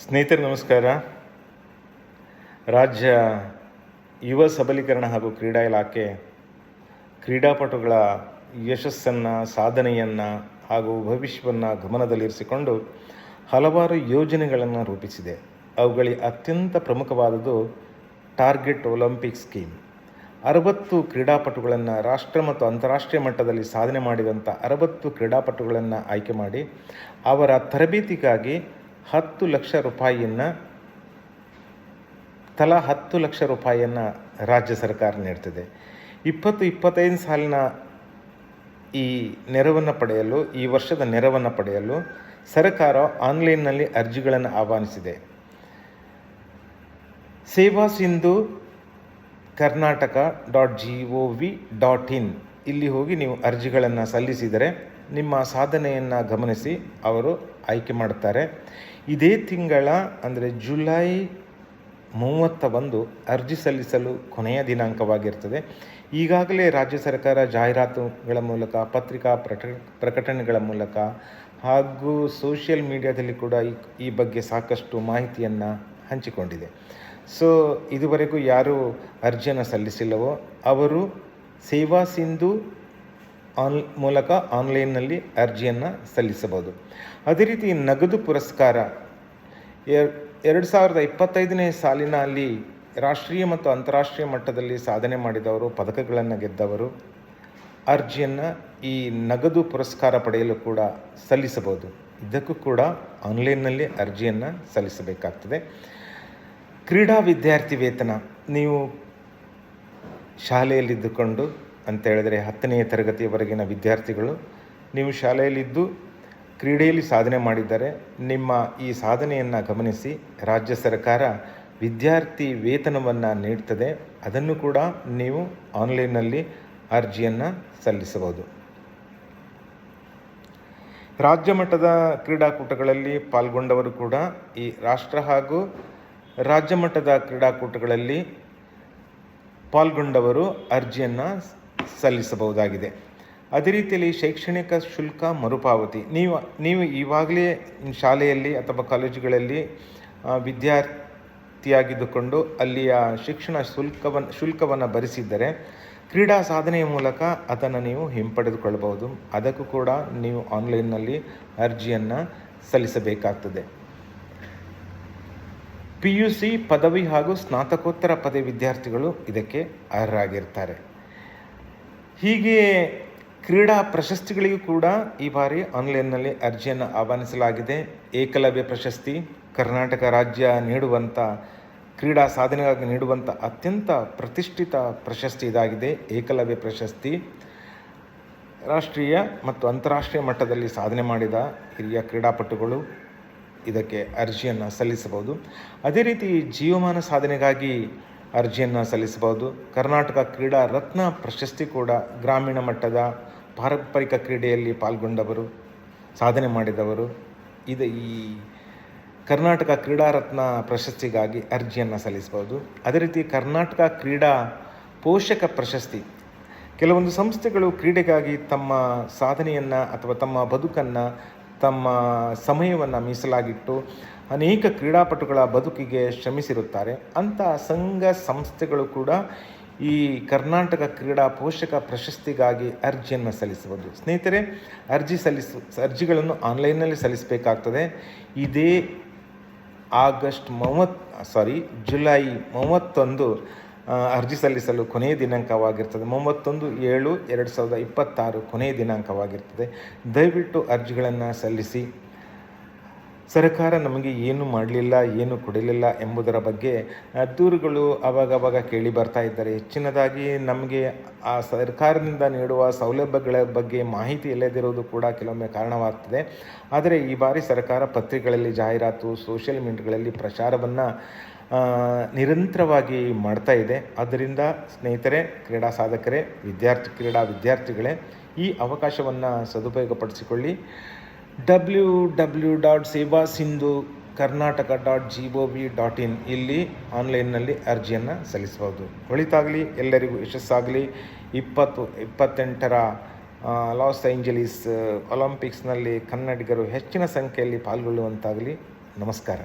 ಸ್ನೇಹಿತರೆ ನಮಸ್ಕಾರ. ರಾಜ್ಯ ಯುವ ಸಬಲೀಕರಣ ಹಾಗೂ ಕ್ರೀಡಾ ಇಲಾಖೆ ಕ್ರೀಡಾಪಟುಗಳ ಯಶಸ್ಸನ್ನು, ಸಾಧನೆಯನ್ನು ಹಾಗೂ ಭವಿಷ್ಯವನ್ನು ಗಮನದಲ್ಲಿರಿಸಿಕೊಂಡು ಹಲವಾರು ಯೋಜನೆಗಳನ್ನು ರೂಪಿಸಿದೆ. ಅವುಗಳಿಗೆ ಅತ್ಯಂತ ಪ್ರಮುಖವಾದದ್ದು ಟಾರ್ಗೆಟ್ ಒಲಿಂಪಿಕ್ ಸ್ಕೀಮ್. 60 ಕ್ರೀಡಾಪಟುಗಳನ್ನು ರಾಷ್ಟ್ರ ಮತ್ತು ಅಂತಾರಾಷ್ಟ್ರೀಯ ಮಟ್ಟದಲ್ಲಿ ಸಾಧನೆ ಮಾಡಿದಂಥ 60 ಕ್ರೀಡಾಪಟುಗಳನ್ನು ಆಯ್ಕೆ ಮಾಡಿ ಅವರ ತರಬೇತಿಗಾಗಿ 10 ಲಕ್ಷ ರೂಪಾಯಿಯನ್ನು ತಲಾ 10 ಲಕ್ಷ ರೂಪಾಯಿಯನ್ನು ರಾಜ್ಯ ಸರ್ಕಾರ ನೀಡ್ತಿದೆ. 20-25 ಸಾಲಿನ ಈ ನೆರವನ್ನು ಪಡೆಯಲು, ಈ ವರ್ಷದ ನೆರವನ್ನು ಪಡೆಯಲು ಸರ್ಕಾರ ಆನ್ಲೈನ್ನಲ್ಲಿ ಅರ್ಜಿಗಳನ್ನು ಆಹ್ವಾನಿಸಿದೆ. ಸೇವಾ ಸಿಂಧು karnataka.gov.in ಇಲ್ಲಿ ಹೋಗಿ ನೀವು ಅರ್ಜಿಗಳನ್ನು ಸಲ್ಲಿಸಿದರೆ ನಿಮ್ಮ ಸಾಧನೆಯನ್ನು ಗಮನಿಸಿ ಅವರು ಆಯ್ಕೆ ಮಾಡುತ್ತಾರೆ. ಇದೇ ತಿಂಗಳ ಅಂದರೆ ಜುಲೈ 31 ಅರ್ಜಿ ಸಲ್ಲಿಸಲು ಕೊನೆಯ ದಿನಾಂಕವಾಗಿರ್ತದೆ. ಈಗಾಗಲೇ ರಾಜ್ಯ ಸರ್ಕಾರ ಜಾಹೀರಾತುಗಳ ಮೂಲಕ, ಪತ್ರಿಕಾ ಪ್ರಕಟಣೆಗಳ ಮೂಲಕ ಹಾಗೂ ಸೋಷಿಯಲ್ ಮೀಡಿಯಾದಲ್ಲಿ ಕೂಡ ಈ ಬಗ್ಗೆ ಸಾಕಷ್ಟು ಮಾಹಿತಿಯನ್ನು ಹಂಚಿಕೊಂಡಿದೆ. ಸೊ ಇದುವರೆಗೂ ಯಾರು ಅರ್ಜಿಯನ್ನು ಸಲ್ಲಿಸಿಲ್ಲವೋ ಅವರು ಸೇವಾ ಸಿಂಧು ಮೂಲಕ ಆನ್ಲೈನ್ನಲ್ಲಿ ಅರ್ಜಿಯನ್ನು ಸಲ್ಲಿಸಬಹುದು. ಅದೇ ರೀತಿ ನಗದು ಪುರಸ್ಕಾರ 2025ನೇ ಸಾಲಿನಲ್ಲಿ ರಾಷ್ಟ್ರೀಯ ಮತ್ತು ಅಂತಾರಾಷ್ಟ್ರೀಯ ಮಟ್ಟದಲ್ಲಿ ಸಾಧನೆ ಮಾಡಿದವರು, ಪದಕಗಳನ್ನು ಗೆದ್ದವರು ಅರ್ಜಿಯನ್ನು ಈ ನಗದು ಪುರಸ್ಕಾರ ಪಡೆಯಲು ಕೂಡ ಸಲ್ಲಿಸಬಹುದು. ಇದಕ್ಕೂ ಕೂಡ ಆನ್ಲೈನ್ನಲ್ಲಿ ಅರ್ಜಿಯನ್ನು ಸಲ್ಲಿಸಬೇಕಾಗ್ತದೆ. ಕ್ರೀಡಾ ವಿದ್ಯಾರ್ಥಿ ವೇತನ, ನೀವು ಶಾಲೆಯಲ್ಲಿದ್ದುಕೊಂಡು ಅಂತ ಹೇಳಿದರೆ 10ನೇ ತರಗತಿಯವರೆಗಿನ ವಿದ್ಯಾರ್ಥಿಗಳು ನೀವು ಶಾಲೆಯಲ್ಲಿದ್ದು ಕ್ರೀಡೆಯಲ್ಲಿ ಸಾಧನೆ ಮಾಡಿದ್ದಾರೆ. ನಿಮ್ಮ ಈ ಸಾಧನೆಯನ್ನು ಗಮನಿಸಿ ರಾಜ್ಯ ಸರ್ಕಾರ ವಿದ್ಯಾರ್ಥಿ ವೇತನವನ್ನು ನೀಡ್ತದೆ. ಅದನ್ನು ಕೂಡ ನೀವು ಆನ್ಲೈನ್ನಲ್ಲಿ ಅರ್ಜಿಯನ್ನು ಸಲ್ಲಿಸಬಹುದು. ರಾಜ್ಯ ಮಟ್ಟದ ಕ್ರೀಡಾಕೂಟಗಳಲ್ಲಿ ಪಾಲ್ಗೊಂಡವರು ಕೂಡ ಈ ರಾಷ್ಟ್ರ ಹಾಗೂ ರಾಜ್ಯ ಮಟ್ಟದ ಕ್ರೀಡಾಕೂಟಗಳಲ್ಲಿ ಪಾಲ್ಗೊಂಡವರು ಅರ್ಜಿಯನ್ನು ಸಲ್ಲಿಸಬಹುದಾಗಿದೆ. ಅದೇ ರೀತಿಯಲ್ಲಿ ಶೈಕ್ಷಣಿಕ ಶುಲ್ಕ ಮರುಪಾವತಿ, ನೀವು ಇವಾಗಲೇ ಶಾಲೆಯಲ್ಲಿ ಅಥವಾ ಕಾಲೇಜುಗಳಲ್ಲಿ ವಿದ್ಯಾರ್ಥಿಯಾಗಿದ್ದುಕೊಂಡು ಅಲ್ಲಿಯ ಶಿಕ್ಷಣ ಶುಲ್ಕವನ್ನು ಭರಿಸಿದ್ದರೆ ಕ್ರೀಡಾ ಸಾಧನೆಯ ಮೂಲಕ ಅದನ್ನು ನೀವು ಹಿಂಪಡೆದುಕೊಳ್ಳಬಹುದು. ಅದಕ್ಕೂ ಕೂಡ ನೀವು ಆನ್ಲೈನ್ನಲ್ಲಿ ಅರ್ಜಿಯನ್ನು ಸಲ್ಲಿಸಬೇಕಾಗ್ತದೆ. PUC ಪದವಿ ಹಾಗೂ ಸ್ನಾತಕೋತ್ತರ ಪದವಿ ವಿದ್ಯಾರ್ಥಿಗಳು ಇದಕ್ಕೆ ಅರ್ಹರಾಗಿರ್ತಾರೆ. ಹೀಗೆ ಕ್ರೀಡಾ ಪ್ರಶಸ್ತಿಗಳಿಗೂ ಕೂಡ ಈ ಬಾರಿ ಆನ್ಲೈನ್ನಲ್ಲಿ ಅರ್ಜಿಯನ್ನು ಆಹ್ವಾನಿಸಲಾಗಿದೆ. ಏಕಲವ್ಯ ಪ್ರಶಸ್ತಿ ಕರ್ನಾಟಕ ರಾಜ್ಯ ನೀಡುವಂಥ ಕ್ರೀಡಾ ಸಾಧನೆಗಾಗಿ ನೀಡುವಂಥ ಅತ್ಯಂತ ಪ್ರತಿಷ್ಠಿತ ಪ್ರಶಸ್ತಿ ಇದಾಗಿದೆ. ಏಕಲವ್ಯ ಪ್ರಶಸ್ತಿ ರಾಷ್ಟ್ರೀಯ ಮತ್ತು ಅಂತಾರಾಷ್ಟ್ರೀಯ ಮಟ್ಟದಲ್ಲಿ ಸಾಧನೆ ಮಾಡಿದ ಹಿರಿಯ ಕ್ರೀಡಾಪಟುಗಳು ಇದಕ್ಕೆ ಅರ್ಜಿಯನ್ನು ಸಲ್ಲಿಸಬಹುದು. ಅದೇ ರೀತಿ ಜೀವಮಾನ ಸಾಧನೆಗಾಗಿ ಅರ್ಜಿಯನ್ನು ಸಲ್ಲಿಸಬಹುದು. ಕರ್ನಾಟಕ ಕ್ರೀಡಾ ರತ್ನ ಪ್ರಶಸ್ತಿ ಕೂಡ ಗ್ರಾಮೀಣ ಮಟ್ಟದ ಪಾರಂಪರಿಕ ಕ್ರೀಡೆಯಲ್ಲಿ ಪಾಲ್ಗೊಂಡವರು, ಸಾಧನೆ ಮಾಡಿದವರು ಈ ಕರ್ನಾಟಕ ಕ್ರೀಡಾ ರತ್ನ ಪ್ರಶಸ್ತಿಗಾಗಿ ಅರ್ಜಿಯನ್ನು ಸಲ್ಲಿಸಬಹುದು. ಅದೇ ರೀತಿ ಕರ್ನಾಟಕ ಕ್ರೀಡಾ ಪೋಷಕ ಪ್ರಶಸ್ತಿ, ಕೆಲವೊಂದು ಸಂಸ್ಥೆಗಳು ಕ್ರೀಡೆಗಾಗಿ ತಮ್ಮ ಸಾಧನೆಯನ್ನು ಅಥವಾ ತಮ್ಮ ಬದುಕನ್ನು, ತಮ್ಮ ಸಮಯವನ್ನು ಮೀಸಲಾಗಿಟ್ಟು ಅನೇಕ ಕ್ರೀಡಾಪಟುಗಳ ಬದುಕಿಗೆ ಶ್ರಮಿಸಿರುತ್ತಾರೆ. ಅಂಥ ಸಂಘ ಸಂಸ್ಥೆಗಳು ಕೂಡ ಈ ಕರ್ನಾಟಕ ಕ್ರೀಡಾ ಪೋಷಕ ಪ್ರಶಸ್ತಿಗಾಗಿ ಅರ್ಜಿಯನ್ನು ಸಲ್ಲಿಸಬಹುದು. ಸ್ನೇಹಿತರೆ, ಅರ್ಜಿಗಳನ್ನು ಆನ್ಲೈನ್ನಲ್ಲಿ ಸಲ್ಲಿಸಬೇಕಾಗ್ತದೆ. ಇದೇ ಜುಲೈ 31 ಅರ್ಜಿ ಸಲ್ಲಿಸಲು ಕೊನೆಯ ದಿನಾಂಕವಾಗಿರ್ತದೆ. 31/7/2026 ಕೊನೆಯ ದಿನಾಂಕವಾಗಿರ್ತದೆ. ದಯವಿಟ್ಟು ಅರ್ಜಿಗಳನ್ನು ಸಲ್ಲಿಸಿ. ಸರ್ಕಾರ ನಮಗೆ ಏನು ಮಾಡಲಿಲ್ಲ, ಏನು ಕೊಡಲಿಲ್ಲ ಎಂಬುದರ ಬಗ್ಗೆ ದೂರುಗಳು ಆವಾಗವಾಗ ಕೇಳಿ ಬರ್ತಾ ಇದ್ದಾರೆ. ಹೆಚ್ಚಿನದಾಗಿ ನಮಗೆ ಆ ಸರ್ಕಾರದಿಂದ ನೀಡುವ ಸೌಲಭ್ಯಗಳ ಬಗ್ಗೆ ಮಾಹಿತಿ ಇಲ್ಲದಿರುವುದು ಕೂಡ ಕೆಲವೊಮ್ಮೆ ಕಾರಣವಾಗ್ತದೆ. ಆದರೆ ಈ ಬಾರಿ ಸರ್ಕಾರ ಪತ್ರಿಕೆಗಳಲ್ಲಿ ಜಾಹೀರಾತು, ಸೋಷಿಯಲ್ ಮೀಡಿಯಾಗಳಲ್ಲಿ ಪ್ರಚಾರವನ್ನು ನಿರಂತರವಾಗಿ ಮಾಡ್ತಾ ಇದೆ. ಆದ್ದರಿಂದ ಸ್ನೇಹಿತರೆ, ಕ್ರೀಡಾ ಸಾಧಕರೇ, ವಿದ್ಯಾರ್ಥಿಗಳೇ ಈ ಅವಕಾಶವನ್ನು ಸದುಪಯೋಗಪಡಿಸಿಕೊಳ್ಳಿ. www.sevasindhukarnataka.gov.in ಇಲ್ಲಿ ಆನ್ಲೈನ್ನಲ್ಲಿ ಅರ್ಜಿಯನ್ನು ಸಲ್ಲಿಸಬಹುದು. ಒಳಿತಾಗಲಿ, ಎಲ್ಲರಿಗೂ ಯಶಸ್ಸಾಗಲಿ. 2028ರ ಲಾಸ್ ಏಂಜಲೀಸ್ ಒಲಿಂಪಿಕ್ಸ್ನಲ್ಲಿ ಕನ್ನಡಿಗರು ಹೆಚ್ಚಿನ ಸಂಖ್ಯೆಯಲ್ಲಿ ಪಾಲ್ಗೊಳ್ಳುವಂತಾಗಲಿ. ನಮಸ್ಕಾರ.